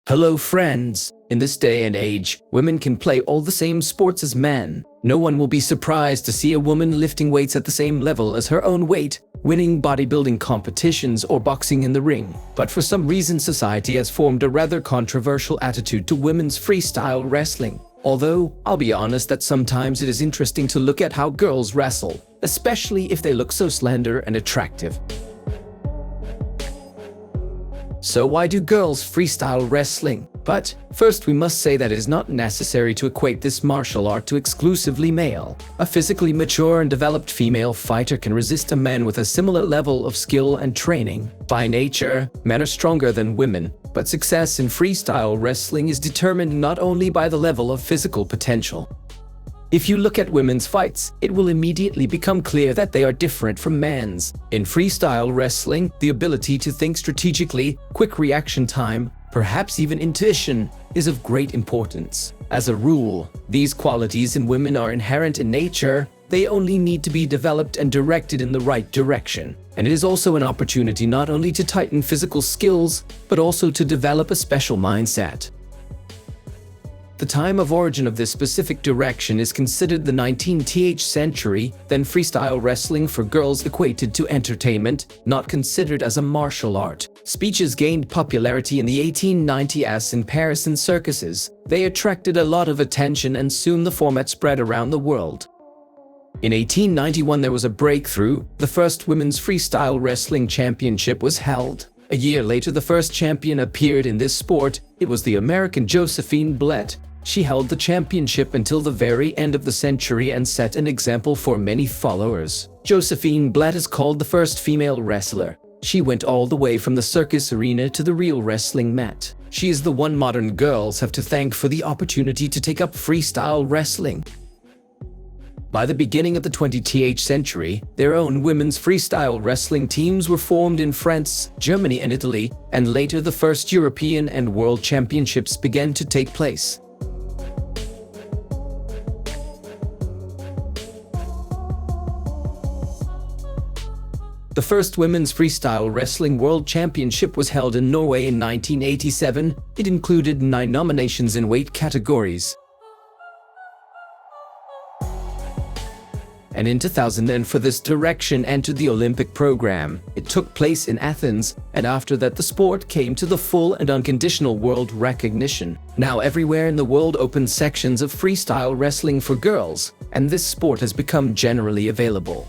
Hello friends! In this day and age, women can play all the same sports as men. No one will be surprised to see a woman lifting weights at the same level as her own weight, winning bodybuilding competitions or boxing in the ring. But for some reason society has formed a rather controversial attitude to women's freestyle wrestling. Although, I'll be honest that sometimes it is interesting to look at how girls wrestle, especially if they look so slender and attractive. So why do girls freestyle wrestling? But first we must say that it is not necessary to equate this martial art to exclusively male. A physically mature and developed female fighter can resist a man with a similar level of skill and training. By nature, men are stronger than women, but success in freestyle wrestling is determined not only by the level of physical potential. If you look at women's fights, it will immediately become clear that they are different from men's. In freestyle wrestling, the ability to think strategically, quick reaction time, perhaps even intuition, is of great importance. As a rule, these qualities in women are inherent in nature. They only need to be developed and directed in the right direction. And it is also an opportunity not only to tighten physical skills, but also to develop a special mindset. The time of origin of this specific direction is considered the 19th century, then freestyle wrestling for girls equated to entertainment, not considered as a martial art. Speeches gained popularity in the 1890s in Paris and circuses. They attracted a lot of attention and soon the format spread around the world. In 1891 there was a breakthrough. The first women's freestyle wrestling championship was held. A year later the first champion appeared in this sport. It was the American Josephine Blett. She held the championship until the very end of the century and set an example for many followers. Josephine Blett is called the first female wrestler. She went all the way from the circus arena to the real wrestling mat. She is the one modern girls have to thank for the opportunity to take up freestyle wrestling. By the beginning of the 20th century, their own women's freestyle wrestling teams were formed in France, Germany and Italy, and later the first European and World Championships began to take place. The first Women's Freestyle Wrestling World Championship was held in Norway in 1987. It included 9 nominations in weight categories. And in 2000 for this direction entered the Olympic program. It took place in Athens, and after that the sport came to the full and unconditional world recognition. Now everywhere in the world open sections of freestyle wrestling for girls, and this sport has become generally available.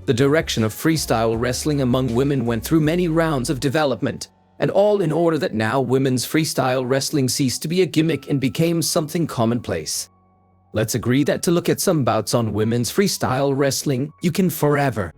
The direction of freestyle wrestling among women went through many rounds of development, and all in order that now women's freestyle wrestling ceased to be a gimmick and became something commonplace. Let's agree that to look at some bouts on women's freestyle wrestling, you can forever